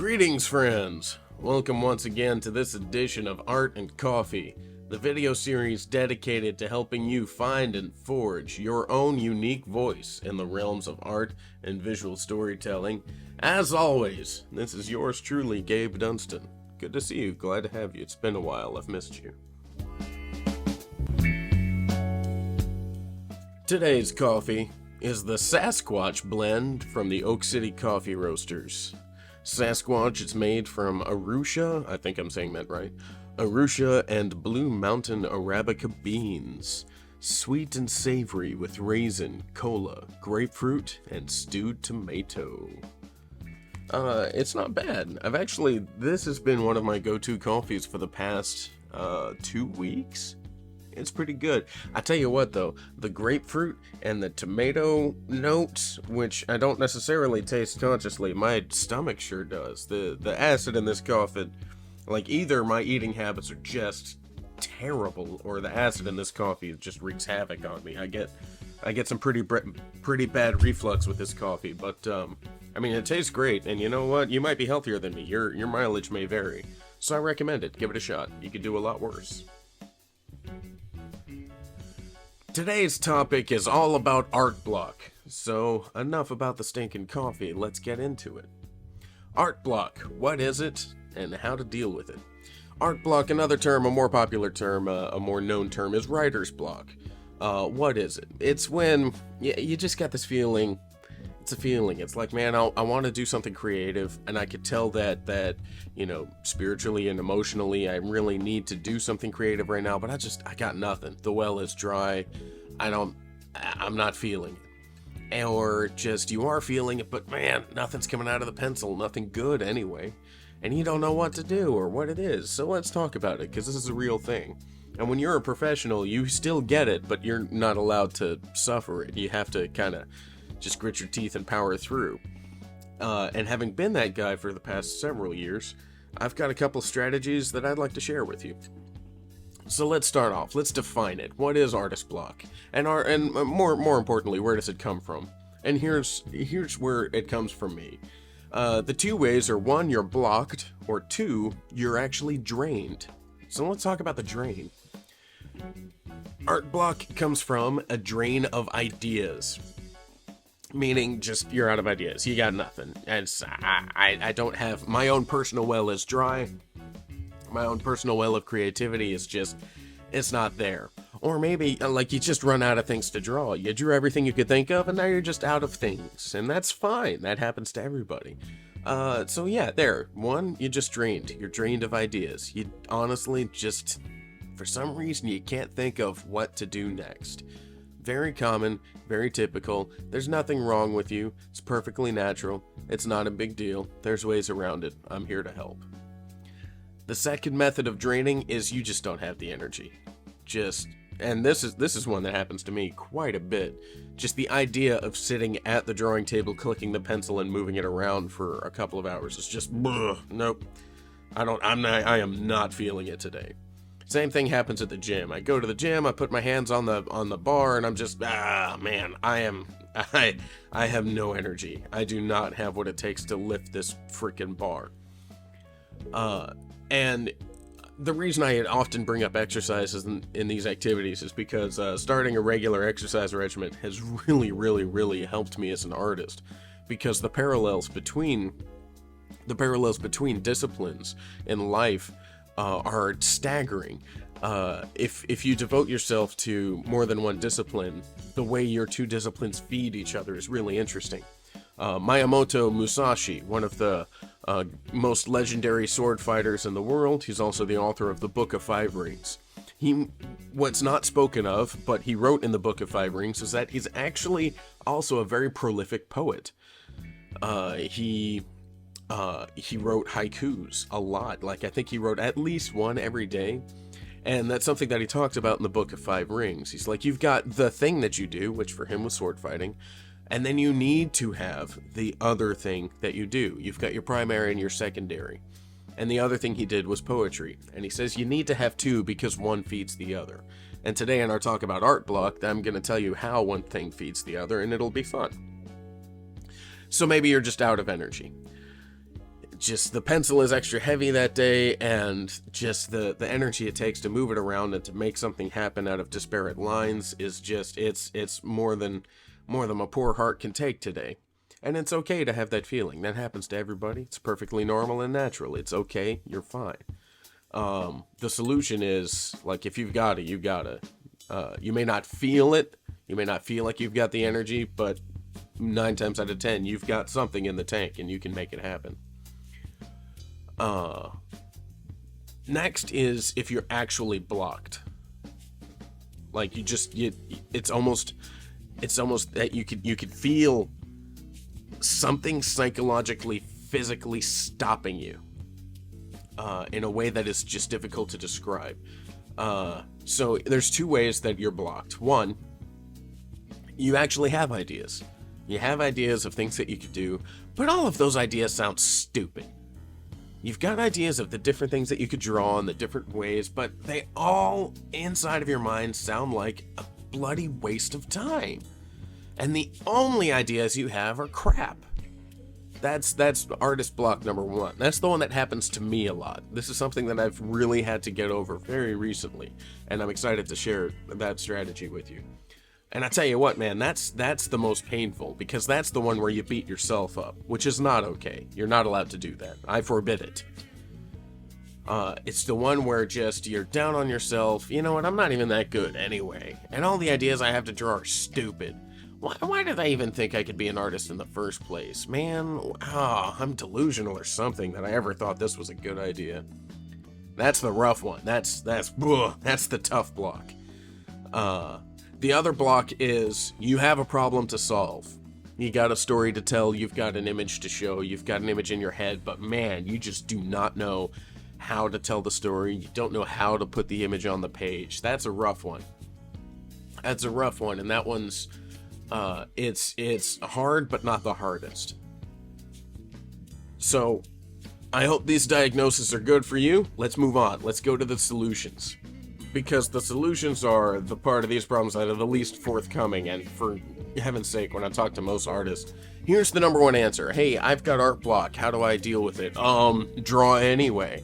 Greetings, friends! Welcome once again to this edition of Art and Coffee, the video series dedicated to helping you find and forge your own unique voice in the realms of art and visual storytelling. As always, this is yours truly, Gabe Dunston. Good to see you. Glad to have you. It's been a while. I've missed you. Today's coffee is the Sasquatch blend from the Oak City Coffee Roasters. Sasquatch is made from Arusha, I think I'm saying that right, Arusha and Blue Mountain Arabica beans. Sweet and savory with raisin, cola, grapefruit, and stewed tomato. It's not bad. This has been one of my go-to coffees for the past 2 weeks. It's pretty good. I tell you what though, the grapefruit and the tomato notes, which I don't necessarily taste consciously, my stomach sure does. The acid in this coffee, like either my eating habits are just terrible, or the acid in this coffee just wreaks havoc on me. I get some pretty bad reflux with this coffee, but I mean, it tastes great, and you know what? You might be healthier than me. Your mileage may vary, so I recommend it. Give it a shot. You could do a lot worse. Today's topic is all about art block, so enough about the stinking coffee, let's get into it. Art block, what is it, and how to deal with it? Art block, another term, a more popular term, a more known term, is writer's block. What is it? It's when you just got this feeling. It's a feeling. It's like, man, I want to do something creative, and I could tell that you know, spiritually and emotionally, I really need to do something creative right now, but I got nothing. The well is dry. I'm not feeling it. Or just you are feeling it, but man, nothing's coming out of the pencil, nothing good anyway, and you don't know what to do or what it is. So let's talk about it, because this is a real thing. And when you're a professional, you still get it, but you're not allowed to suffer it. You have to kind of just grit your teeth and power through. And having been that guy for the past several years, I've got a couple strategies that I'd like to share with you. So let's start off. Let's define it. What is artist block? And more importantly, where does it come from? And here's where it comes from me. The two ways are: one, you're blocked, or two, you're actually drained. So let's talk about the drain. Art block comes from a drain of ideas. Meaning, just, you're out of ideas. You got nothing. And I don't have... My own personal well is dry. My own personal well of creativity is just... It's not there. Or maybe, like, you just run out of things to draw. You drew everything you could think of, and now you're just out of things. And that's fine. That happens to everybody. So yeah, there. One, you just drained. You're drained of ideas. You honestly just... For some reason, you can't think of what to do next. Very common, very typical. There's nothing wrong with you. It's perfectly natural. It's not a big deal. There's ways around it. I'm here to help. The second method of draining is you just don't have the energy. And this is one that happens to me quite a bit. Just the idea of sitting at the drawing table, clicking the pencil and moving it around for a couple of hours is just, nope. I am not feeling it today. Same thing happens at the gym. I go to the gym, I put my hands on the bar, and I'm just, man, I have no energy. I do not have what it takes to lift this freaking bar. And the reason I often bring up exercises in these activities is because starting a regular exercise regimen has really, really, really helped me as an artist, because the parallels between disciplines in life are staggering. If you devote yourself to more than one discipline, the way your two disciplines feed each other is really interesting. Miyamoto Musashi, one of the most legendary sword fighters in the world, he's also the author of the Book of Five Rings. What's not spoken of, but he wrote in the Book of Five Rings, is that he's actually also a very prolific poet. He wrote haikus a lot. Like, I think he wrote at least one every day. And that's something that he talks about in the Book of Five Rings. He's like, you've got the thing that you do, which for him was sword fighting, and then you need to have the other thing that you do. You've got your primary and your secondary. And the other thing he did was poetry. And he says you need to have two because one feeds the other. And today in our talk about art block, I'm going to tell you how one thing feeds the other, and it'll be fun. So maybe you're just out of energy. just the pencil is extra heavy that day, and just the energy it takes to move it around and to make something happen out of disparate lines is just, it's more than a poor heart can take today. And it's okay to have that feeling. That happens to everybody. It's perfectly normal and natural. It's okay. You're fine. The solution is, like, if you've got it, you got it. You may not feel it. You may not feel like you've got the energy, but 9 times out of 10, you've got something in the tank and you can make it happen. Next is if you're actually blocked. Like, it's almost that you could feel something psychologically, physically stopping you in a way that is just difficult to describe. So there's 2 ways that you're blocked. One, you actually have ideas. You have ideas of things that you could do, but all of those ideas sound stupid. You've got ideas of the different things that you could draw in the different ways, but they all, inside of your mind, sound like a bloody waste of time. And the only ideas you have are crap. That's artist block number 1. That's the one that happens to me a lot. This is something that I've really had to get over very recently, and I'm excited to share that strategy with you. And I tell you what, man, that's the most painful, because that's the one where you beat yourself up, which is not okay. You're not allowed to do that. I forbid it. It's the one where just you're down on yourself. You know what? I'm not even that good anyway, and all the ideas I have to draw are stupid. Why did I even think I could be an artist in the first place? Man, I'm delusional or something that I ever thought this was a good idea. That's the rough one. That's the tough block. The other block is you have a problem to solve. You got a story to tell, you've got an image to show, you've got an image in your head, but man, you just do not know how to tell the story. You don't know how to put the image on the page. That's a rough one. And that one's it's hard, but not the hardest. So I hope these diagnoses are good for you. Let's move on. Let's go to the solutions, because the solutions are the part of these problems that are the least forthcoming. And for heaven's sake, when I talk to most artists, here's the number 1 answer. Hey, I've got art block. How do I deal with it? Draw anyway.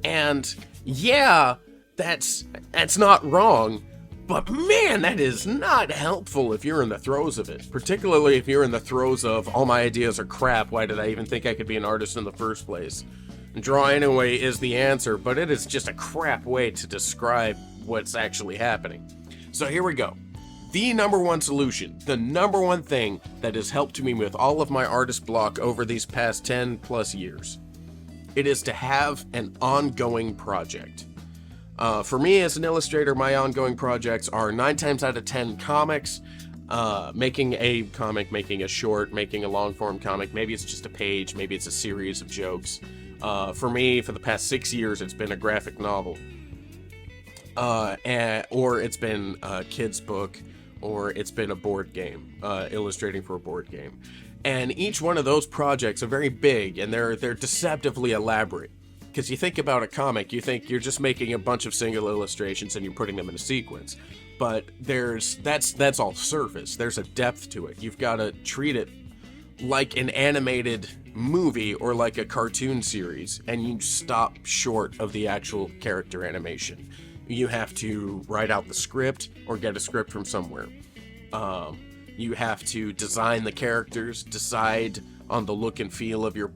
And yeah, that's not wrong. But man, that is not helpful if you're in the throes of it. Particularly if you're in the throes of, all my ideas are crap, why did I even think I could be an artist in the first place? Draw anyway is the answer, but it is just a crap way to describe what's actually happening. So here we go. The number 1 solution, the number 1 thing that has helped me with all of my artist block over these past 10 plus years. It is to have an ongoing project. For me as an illustrator, my ongoing projects are 9 times out of 10 comics, making a comic, making a short, making a long form comic. Maybe it's just a page, maybe it's a series of jokes. For me, for the past 6 years, it's been a graphic novel, or it's been a kid's book, or it's been a board game, illustrating for a board game. And each one of those projects are very big, and they're deceptively elaborate. Because you think about a comic, you think you're just making a bunch of single illustrations and you're putting them in a sequence. But that's all surface. There's a depth to it. You've got to treat it like an animated movie or like a cartoon series, and you stop short of the actual character animation. You have to write out the script or get a script from somewhere. You have to design the characters, decide on the look and feel of your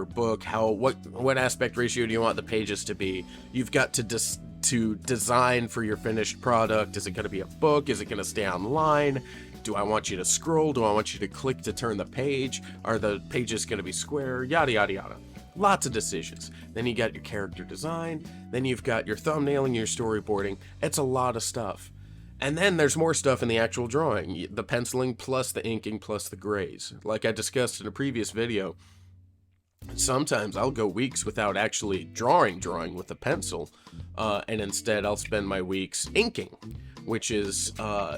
book, what aspect ratio do you want the pages to be. You've got to design for your finished product. Is it going to be a book? Is it going to stay online? Do I want you to scroll? Do I want you to click to turn the page? Are the pages going to be square? Yada yada yada. Lots of decisions. Then you got your character design. Then you've got your thumbnailing, your storyboarding. It's a lot of stuff. And then there's more stuff in the actual drawing, the penciling plus the inking plus the grays. Like I discussed in a previous video, sometimes I'll go weeks without actually drawing with a pencil, and instead I'll spend my weeks inking, which is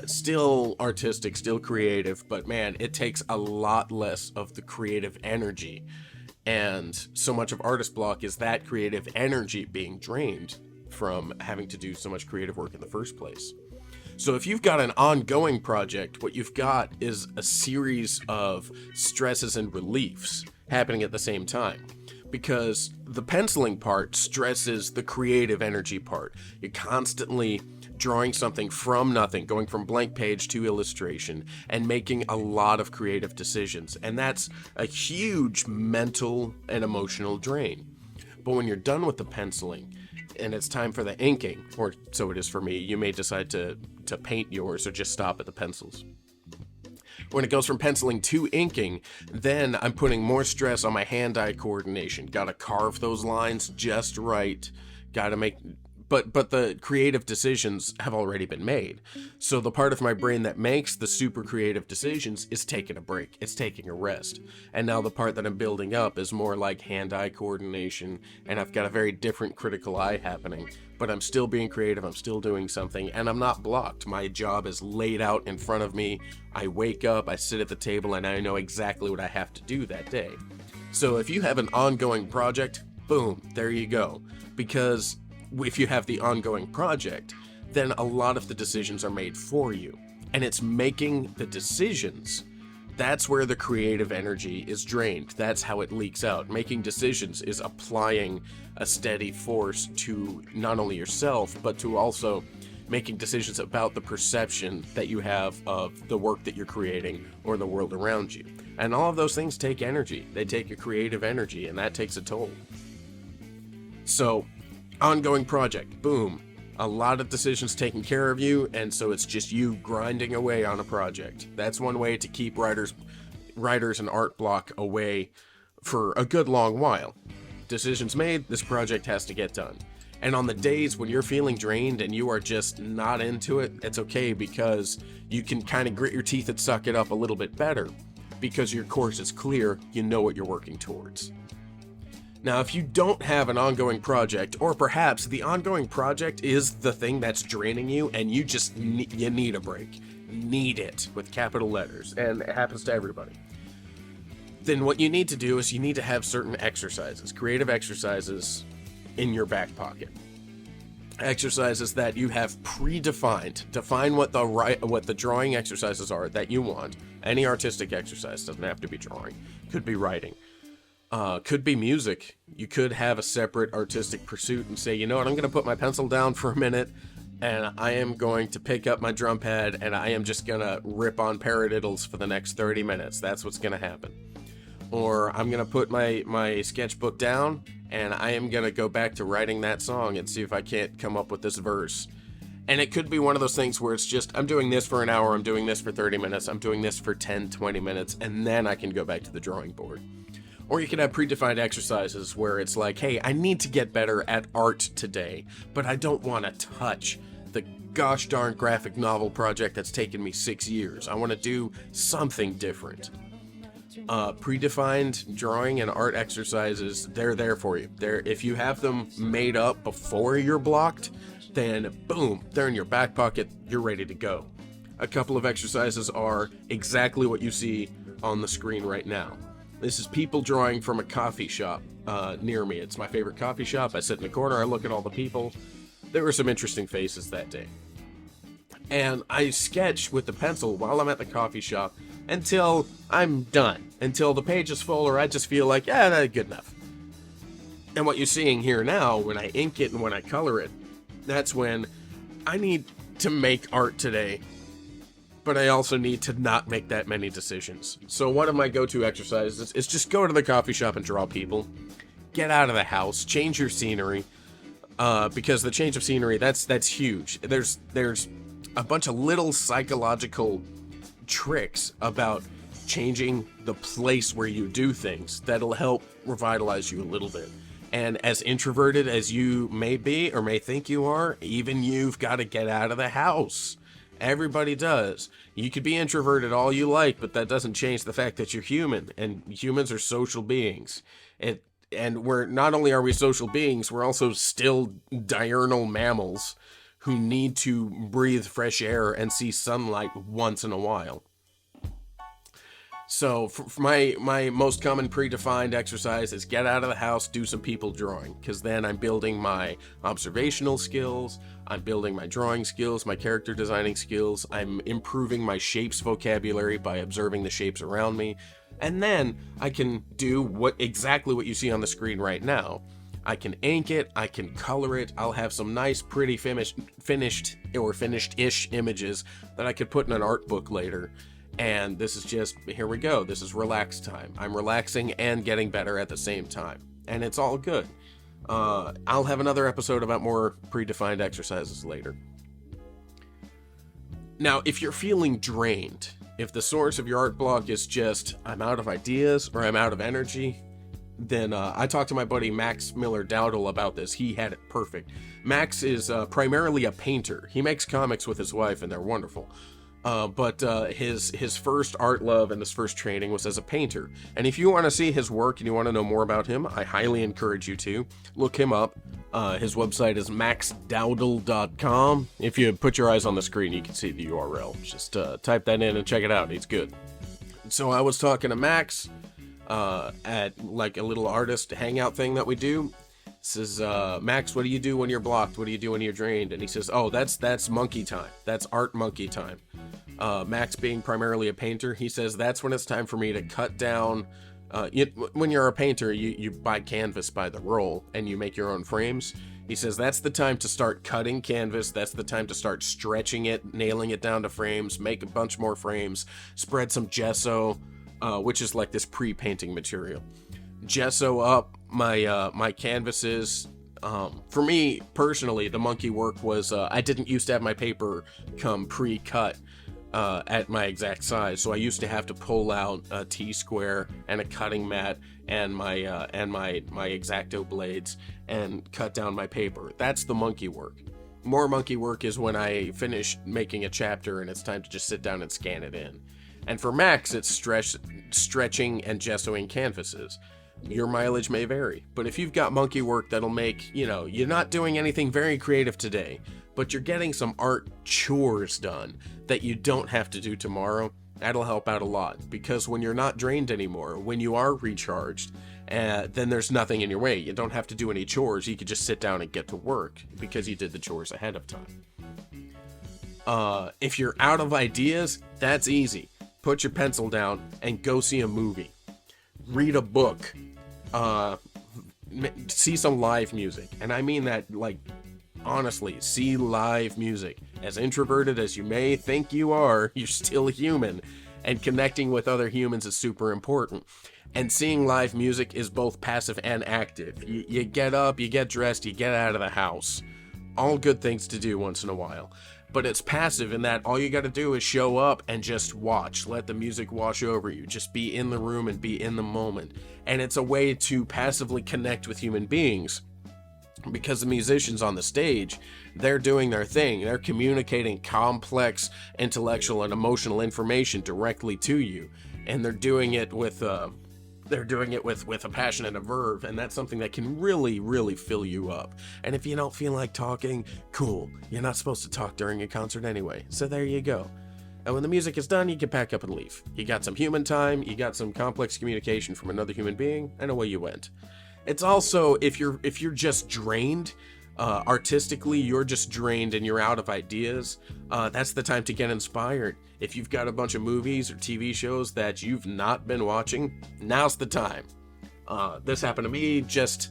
still artistic, still creative, but man, it takes a lot less of the creative energy. And so much of artist block is that creative energy being drained from having to do so much creative work in the first place. So if you've got an ongoing project, what you've got is a series of stresses and reliefs happening at the same time. because the penciling part stresses the creative energy part. You're constantly drawing something from nothing, going from blank page to illustration, and making a lot of creative decisions. And that's a huge mental and emotional drain. But when you're done with the penciling and it's time for the inking, or so it is for me, you may decide to paint yours or just stop at the pencils. When it goes from penciling to inking, then I'm putting more stress on my hand-eye coordination. Gotta carve those lines just right. Gotta make... But the creative decisions have already been made. So the part of my brain that makes the super creative decisions is taking a break. It's taking a rest. And now the part that I'm building up is more like hand-eye coordination, and I've got a very different critical eye happening. But I'm still being creative, I'm still doing something, and I'm not blocked. My job is laid out in front of me. I wake up, I sit at the table, and I know exactly what I have to do that day. So if you have an ongoing project, boom, there you go. Because if you have the ongoing project, then a lot of the decisions are made for you. And it's making the decisions. That's where the creative energy is drained. That's how it leaks out. Making decisions is applying a steady force to not only yourself, but to also making decisions about the perception that you have of the work that you're creating or the world around you. And all of those things take energy. They take a creative energy, and that takes a toll. So, ongoing project, boom. A lot of decisions taken care of you, and so it's just you grinding away on a project. That's one way to keep writers and art block away for a good long while. Decisions made, this project has to get done. And on the days when you're feeling drained and you are just not into it, it's okay, because you can kind of grit your teeth and suck it up a little bit better, because your course is clear, you know what you're working towards. Now, if you don't have an ongoing project, or perhaps the ongoing project is the thing that's draining you and you just you need a break, need it with capital letters, and it happens to everybody, then what you need to do is you need to have certain exercises, creative exercises in your back pocket. Exercises that you have predefined. Define what the drawing exercises are that you want. Any artistic exercise, doesn't have to be drawing, could be writing. Could be music. You could have a separate artistic pursuit and say, you know what, I'm going to put my pencil down for a minute, and I am going to pick up my drum pad, and I am just going to rip on paradiddles for the next 30 minutes. That's what's going to happen. Or I'm going to put my sketchbook down, and I am going to go back to writing that song and see if I can't come up with this verse. And it could be one of those things where it's just, I'm doing this for an hour, I'm doing this for 30 minutes, I'm doing this for 10, 20 minutes, and then I can go back to the drawing board. Or you can have predefined exercises where it's like, hey, I need to get better at art today, but I don't want to touch the gosh darn graphic novel project that's taken me 6 years. I want to do something different. Predefined drawing and art exercises, they're there for you. If you have them made up before you're blocked, then boom, they're in your back pocket, you're ready to go. A couple of exercises are exactly what you see on the screen right now. This is people drawing from a coffee shop near me. It's my favorite coffee shop. I sit in the corner, I look at all the people. There were some interesting faces that day. And I sketch with the pencil while I'm at the coffee shop until I'm done. Until the page is full, or I just feel like, yeah, that's good enough. And what you're seeing here now, when I ink it and when I color it, that's when I need to make art today, but I also need to not make that many decisions. So one of my go-to exercises is just go to the coffee shop and draw people. Get out of the house, change your scenery, because the change of scenery, that's huge. There's a bunch of little psychological tricks about changing the place where you do things that'll help revitalize you a little bit. And as introverted as you may be or may think you are, even you've got to get out of the house. Everybody does. You could be introverted all you like, but that doesn't change the fact that you're human, and humans are social beings. And we're not only are we social beings, we're also still diurnal mammals who need to breathe fresh air and see sunlight once in a while. So for my most common predefined exercise is get out of the house, do some people drawing, because then I'm building my observational skills, I'm building my drawing skills, my character designing skills, I'm improving my shapes vocabulary by observing the shapes around me, and then I can do exactly what you see on the screen right now. I can ink it, I can color it, I'll have some nice pretty finished-ish images that I could put in an art book later. And this is just, here we go, this is relax time. I'm relaxing and getting better at the same time. And it's all good. I'll have another episode about more predefined exercises later. Now, if you're feeling drained, if the source of your art block is just, I'm out of ideas or I'm out of energy, then I talked to my buddy Max Miller-Dowdle about this. He had it perfect. Max is primarily a painter. He makes comics with his wife and they're wonderful. But his first art love and his first training was as a painter. And if you want to see his work and you want to know more about him, I highly encourage you to look him up. His website is maxdowdle.com. If you put your eyes on the screen, you can see the URL. Just type that in and check it out. He's good. So I was talking to Max at like a little artist hangout thing that we do. Says, Max, what do you do when you're blocked? What do you do when you're drained? And he says, oh, that's monkey time. That's art monkey time. Max being primarily a painter, he says that's when it's time for me to cut down. When you're a painter, you buy canvas by the roll and you make your own frames. He says that's the time to start cutting canvas. That's the time to start stretching it, nailing it down to frames, make a bunch more frames, spread some gesso, which is like this pre-painting material. Gesso up my canvases. For me personally, the monkey work was I didn't used to have my paper come pre-cut at my exact size, so I used to have to pull out a T-square and a cutting mat and my X-Acto blades and cut down my paper. That's the monkey work. More monkey work is when I finish making a chapter and it's time to just sit down and scan it in. And for Max, it's stretching and gessoing canvases. Your mileage may vary, but if you've got monkey work that'll make, you're not doing anything very creative today, but you're getting some art chores done that you don't have to do tomorrow, that'll help out a lot. Because when you're not drained anymore, when you are recharged, then there's nothing in your way. You don't have to do any chores. You could just sit down and get to work because you did the chores ahead of time. If you're out of ideas, that's easy. Put your pencil down and go see a movie. Read a book. See some live music. And I mean that, like, honestly, see live music. As introverted as you may think you are, you're still human. And connecting with other humans is super important. And seeing live music is both passive and active. You get up, you get dressed, you get out of the house. All good things to do once in a while. But it's passive in that all you got to do is show up and just watch. Let the music wash over you. Just be in the room and be in the moment. And it's a way to passively connect with human beings. Because the musicians on the stage, they're doing their thing. They're communicating complex intellectual and emotional information directly to you. And they're doing it with a passion and a verve, and that's something that can really, really fill you up. And if you don't feel like talking, cool. You're not supposed to talk during a concert anyway, so there you go. And when the music is done, you can pack up and leave. You got some human time, you got some complex communication from another human being, and away you went. It's also, if you're just drained, artistically, you're just drained and you're out of ideas, that's the time to get inspired. If you've got a bunch of movies or TV shows that you've not been watching, now's the time. This happened to me just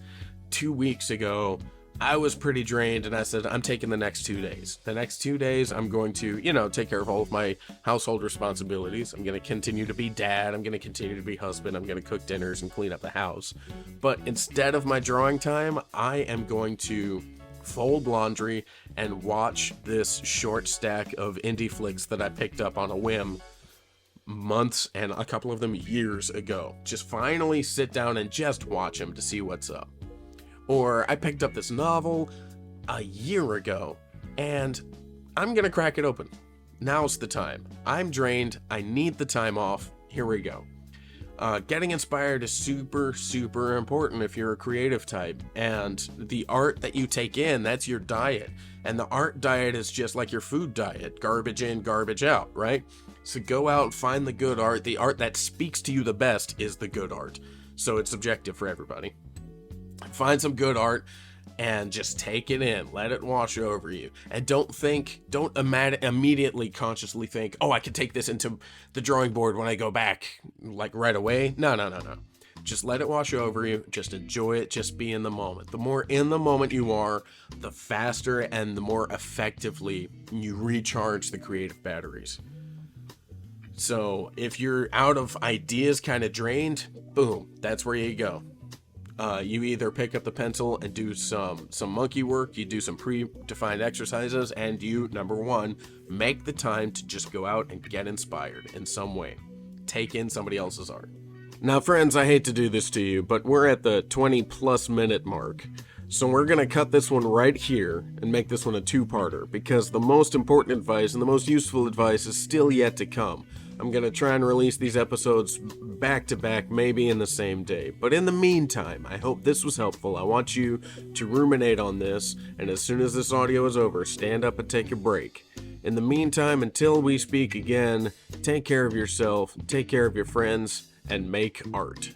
2 weeks ago. I was pretty drained and I said, I'm taking the next 2 days. The next 2 days, I'm going to, take care of all of my household responsibilities. I'm going to continue to be dad. I'm going to continue to be husband. I'm going to cook dinners and clean up the house. But instead of my drawing time, I am going to fold laundry and watch this short stack of indie flicks that I picked up on a whim months and a couple of them years ago. Just finally sit down and just watch them to see what's up. Or I picked up this novel a year ago and I'm gonna crack it open. Now's the time. I'm drained. I need the time off. Here we go. Getting inspired is super, super important if you're a creative type. And the art that you take in, that's your diet. And the art diet is just like your food diet. Garbage in, garbage out, right? So go out and find the good art. The art that speaks to you the best is the good art. So it's subjective for everybody. Find some good art and just take it in. Let it wash over you. And don't immediately consciously think, oh, I can take this into the drawing board when I go back, like right away. No. Just let it wash over you. Just enjoy it. Just be in the moment. The more in the moment you are, the faster and the more effectively you recharge the creative batteries. So if you're out of ideas, kind of drained, boom, that's where you go. You either pick up the pencil and do some monkey work, you do some predefined exercises, and you, number one, make the time to just go out and get inspired in some way. Take in somebody else's art. Now, friends, I hate to do this to you, but we're at the 20-plus minute mark. So we're going to cut this one right here and make this one a two-parter, because the most important advice and the most useful advice is still yet to come. I'm going to try and release these episodes back-to-back, maybe in the same day. But in the meantime, I hope this was helpful. I want you to ruminate on this, and as soon as this audio is over, stand up and take a break. In the meantime, until we speak again, take care of yourself, take care of your friends, and make art.